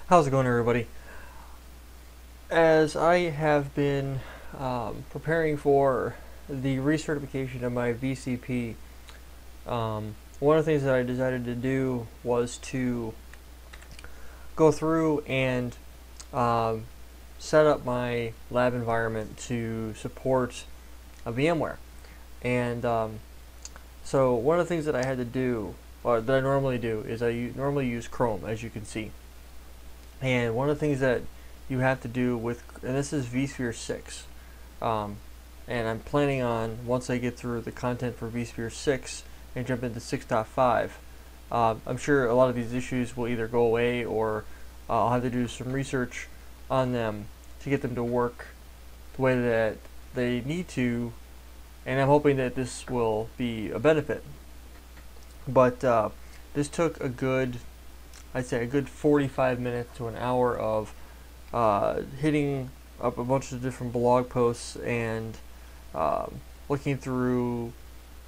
How's it going, everybody? As I have been preparing for the recertification of my VCP, one of the things that I decided to do was to go through and um, set up my lab environment to support a VMware. And so one of the things that I had to do, or that I normally do, is I normally use Chrome, as you can see. And one of the things that you have to do with, and this is vSphere 6, and I'm planning on, once I get through the content for vSphere 6 and jump into 6.5, I'm sure a lot of these issues will either go away or I'll have to do some research on them to get them to work the way that they need to, and I'm hoping that this will be a benefit. But this took I'd say a good 45 minutes to an hour of hitting up a bunch of different blog posts and looking through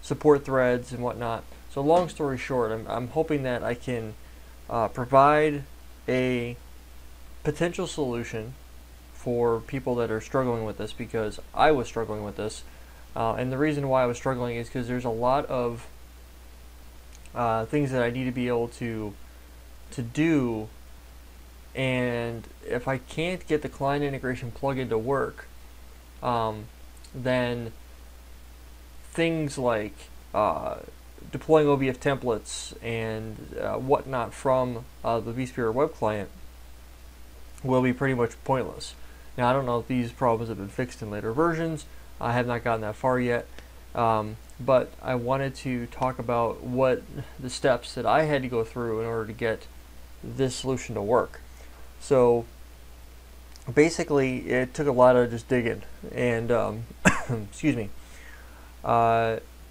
support threads and whatnot. So long story short, I'm hoping that I can provide a potential solution for people that are struggling with this, because I was struggling with this. And the reason why I was struggling is because there's a lot of things that I need to be able to do, and if I can't get the client integration plugin to work, then things like deploying OVF templates and whatnot from the vSphere web client will be pretty much pointless. Now, I don't know if these problems have been fixed in later versions. I have not gotten that far yet, but I wanted to talk about what the steps that I had to go through in order to get this solution to work. So basically, it took a lot of just digging, and excuse me.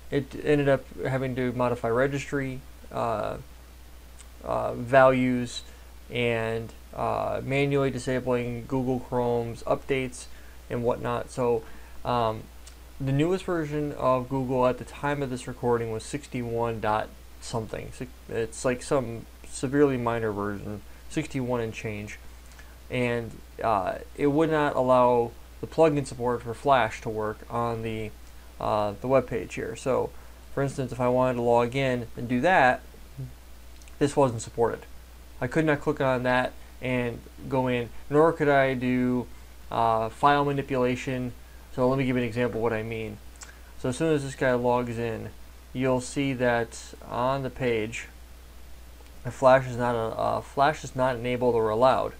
It ended up having to modify registry values and manually disabling Google Chrome's updates and whatnot. So the newest version of Google at the time of this recording was 61 dot something. It's like some severely minor version, 61 and change, and it would not allow the plugin support for Flash to work on the web page here. So, for instance, if I wanted to log in and do that, this wasn't supported. I could not click on that and go in, nor could I do file manipulation. So let me give you an example of what I mean. So as soon as this guy logs in, you'll see that on the page, Flash is not enabled or allowed.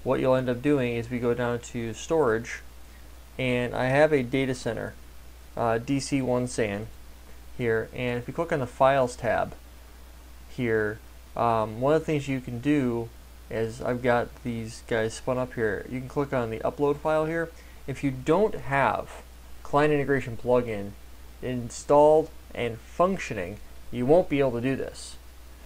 What you'll end up doing is we go down to storage, and I have a data center, DC1 SAN here, and if you click on the Files tab here, one of the things you can do is, I've got these guys spun up here, you can click on the upload file here. If you don't have client integration plugin installed and functioning, you won't be able to do this.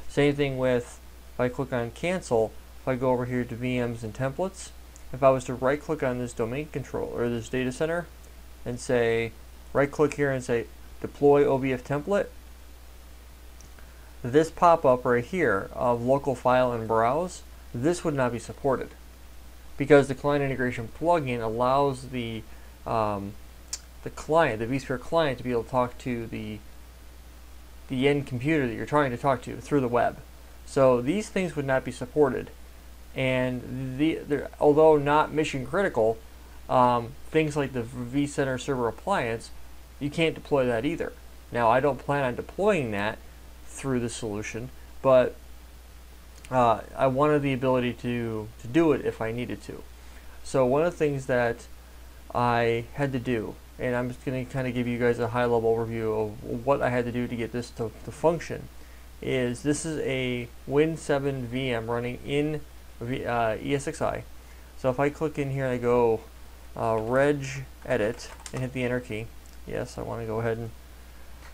Same thing with, if I click on cancel, if I go over here to VMs and templates, if I was to right click on this domain control or this data center and say, right click here and say deploy OVF template, this pop-up right here of local file and browse, this would not be supported, because the client integration plugin allows the client, the vSphere client, to be able to talk to the end computer that you're trying to talk to through the web. So these things would not be supported, and although not mission critical, things like the vCenter server appliance, you can't deploy that either. Now, I don't plan on deploying that through the solution, but I wanted the ability to do it if I needed to. So one of the things that I had to do, and I'm just going to kind of give you guys a high-level overview of what I had to do to get this to function, is this is a Win7 VM running in ESXi. So if I click in here and I go reg edit and hit the enter key, yes, I want to go ahead and,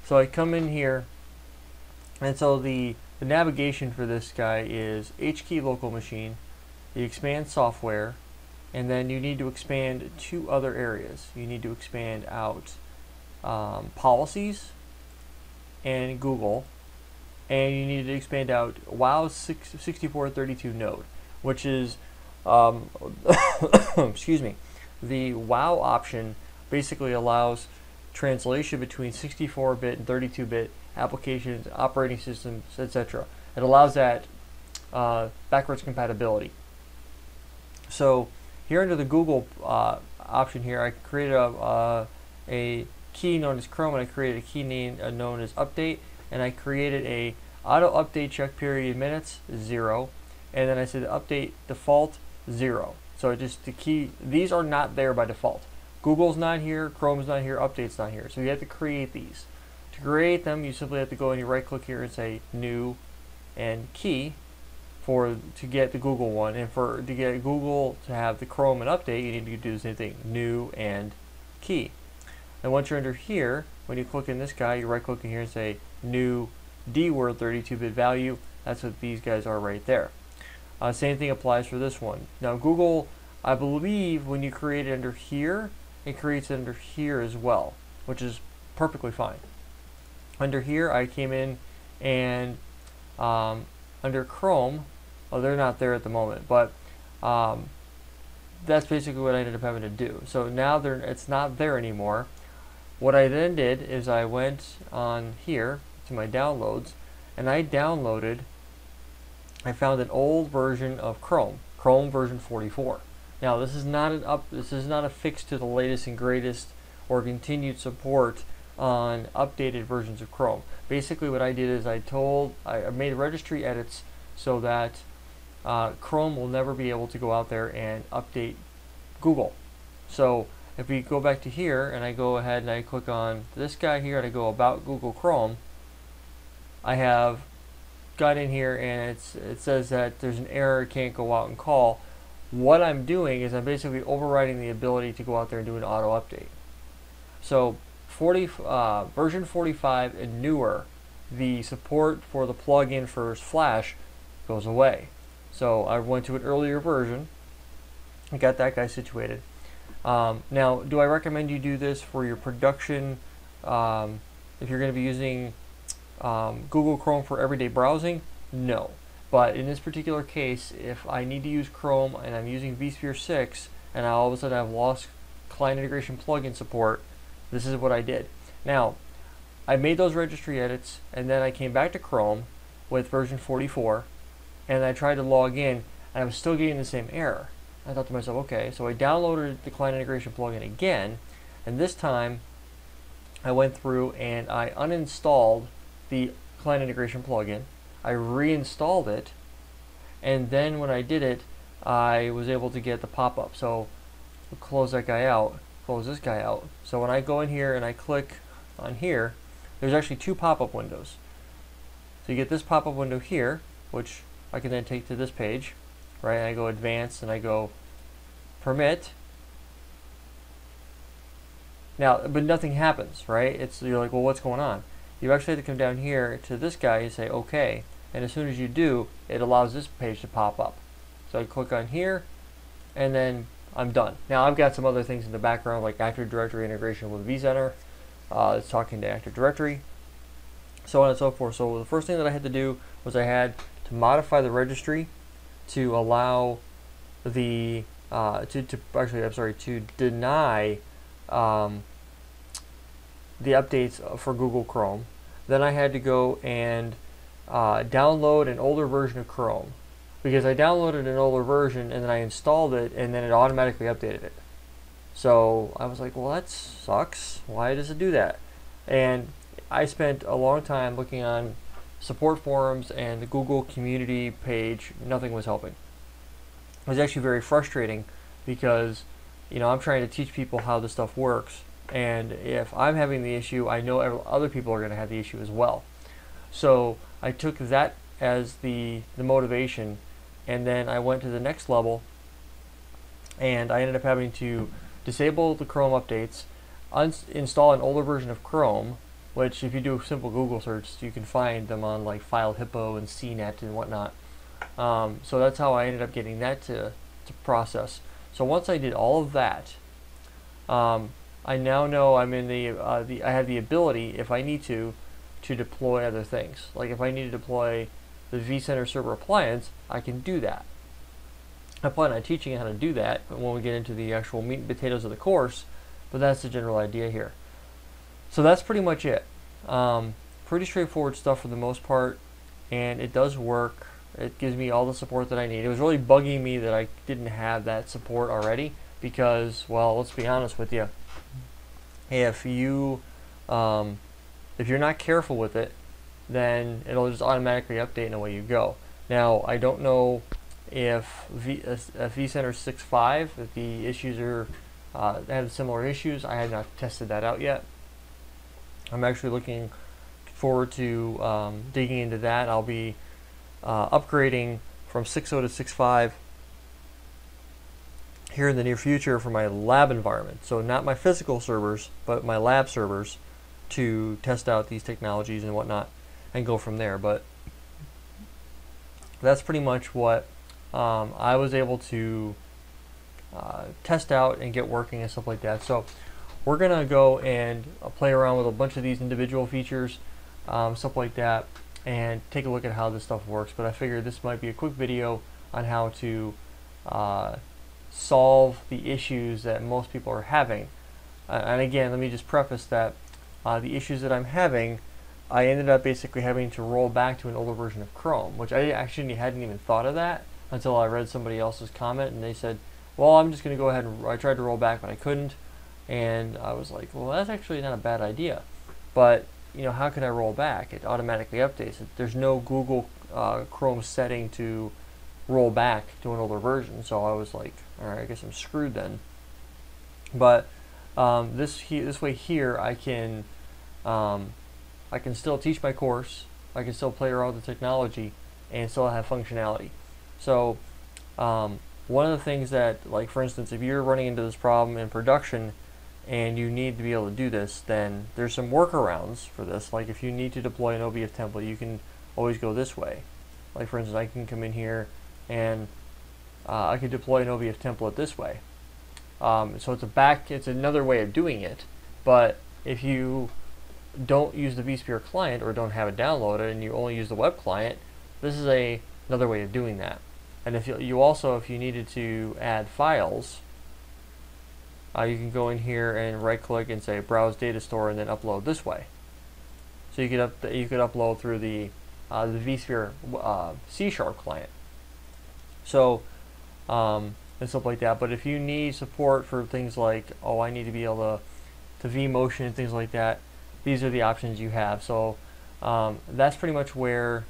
so I come in here, and so the navigation for this guy is HKey local machine, the expand software, and then you need to expand two other areas. You need to expand out policies and Google, and you need to expand out WoW 6432 node. which is, excuse me, the WoW option basically allows translation between 64-bit and 32-bit applications, operating systems, etc. It allows that backwards compatibility. So here under the Google option here, I created a key known as Chrome, and I created a key name known as update, and I created a auto update check period minutes 0, and then I said update default 0. So just the key, these are not there by default. Google's not here, Chrome's not here, update's not here. So you have to create these. To create them, you simply have to go and you right click here and say new and key to get the Google one, and to get Google to have the Chrome and update, you need to do the same thing, new and key. And once you're under here, when you click in this guy, you right click in here and say new dword 32-bit value. That's what these guys are right there. Same thing applies for this one. Now Google, I believe when you create it under here, it creates it under here as well, which is perfectly fine. Under here, I came in and under Chrome, well, they're not there at the moment, but that's basically what I ended up having to do. So now it's not there anymore. What I then did is I went on here to my downloads, and I found an old version of Chrome version 44. Now this is not a fix to the latest and greatest or continued support on updated versions of Chrome. Basically what I did is I made registry edits so that Chrome will never be able to go out there and update Google. So if we go back to here and I go ahead and I click on this guy here and I go about Google Chrome, I have got in here and it says that there's an error, it can't go out and call. What I'm doing is I'm basically overriding the ability to go out there and do an auto update. So version 45 and newer, the support for the plugin for Flash goes away. So I went to an earlier version and got that guy situated. Now, do I recommend you do this for your production if you're going to be using Google Chrome for everyday browsing? No. But in this particular case, if I need to use Chrome and I'm using vSphere 6 and all of a sudden I've lost client integration plugin support, this is what I did. Now, I made those registry edits and then I came back to Chrome with version 44 and I tried to log in and I was still getting the same error. I thought to myself, okay, so I downloaded the client integration plugin again, and this time I went through and I uninstalled the client integration plugin. I reinstalled it, and then when I did it, I was able to get the pop-up. So we'll close that guy out, close this guy out. So when I go in here and I click on here, there's actually two pop-up windows. So you get this pop-up window here, which I can then take to this page, right? And I go advanced and I go permit. Now, but nothing happens, right? You're like, well, what's going on? You actually have to come down here to this guy and say okay, and as soon as you do, it allows this page to pop up. So I click on here, and then I'm done. Now I've got some other things in the background like Active Directory integration with vCenter. It's talking to Active Directory, so on and so forth. So the first thing that I had to do was I had to modify the registry to allow the to deny the updates for Google Chrome. Then I had to go and download an older version of Chrome, because I downloaded an older version and then I installed it and then it automatically updated it. So I was like, well, that sucks. Why does it do that? And I spent a long time looking on support forums and the Google community page. Nothing was helping. It was actually very frustrating because, you know, I'm trying to teach people how this stuff works, and if I'm having the issue, I know other people are going to have the issue as well. So I took that as the motivation, and then I went to the next level, and I ended up having to disable the Chrome updates, install an older version of Chrome, which if you do a simple Google search, you can find them on like FileHippo and CNET and whatnot. So that's how I ended up getting that to process. So once I did all of that, I now know I'm in I have the ability, if I need to deploy other things. Like if I need to deploy the vCenter server appliance, I can do that. I plan on teaching you how to do that when we get into the actual meat and potatoes of the course, but that's the general idea here. So that's pretty much it. Pretty straightforward stuff for the most part, and it does work. It gives me all the support that I need. It was really bugging me that I didn't have that support already because, well, let's be honest with you. If you're not careful with it, then it'll just automatically update and away you go. Now, I don't know if vCenter 6.5, if the issues are have similar issues. I have not tested that out yet. I'm actually looking forward to digging into that. I'll be upgrading from 6.0 to 6.5 here in the near future for my lab environment. So not my physical servers, but my lab servers, to test out these technologies and whatnot and go from there. But that's pretty much what I was able to test out and get working and stuff like that. So we're gonna go and play around with a bunch of these individual features, stuff like that, and take a look at how this stuff works. But I figured this might be a quick video on how to solve the issues that most people are having. And again, let me just preface that the issues that I'm having, I ended up basically having to roll back to an older version of Chrome, which I actually hadn't even thought of that until I read somebody else's comment, and they said, well, I'm just going to go ahead and I tried to roll back, but I couldn't. And I was like, well, that's actually not a bad idea. But, you know, how could I roll back? It automatically updates it. There's no Google Chrome setting to roll back to an older version. So I was like, all right, I guess I'm screwed then. But this way here, I can still teach my course. I can still play around with the technology and still have functionality. So one of the things that, like for instance, if you're running into this problem in production and you need to be able to do this, then there's some workarounds for this. Like if you need to deploy an OVF template, you can always go this way. Like for instance, I can come in here and I can deploy an OVF template this way. So it's another way of doing it. But if you don't use the vSphere client or don't have it downloaded and you only use the web client, this is another way of doing that. And if you also, if you needed to add files, you can go in here and right click and say browse data store and then upload this way. So you could upload through the vSphere C# client. So and stuff like that. But if you need support for things like, oh, I need to be able to vMotion and things like that, these are the options you have. So that's pretty much where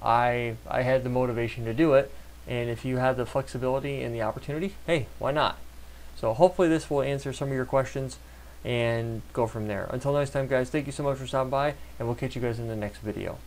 I had the motivation to do it. And if you have the flexibility and the opportunity, hey, why not? So hopefully this will answer some of your questions and go from there. Until next time, guys, thank you so much for stopping by, and we'll catch you guys in the next video.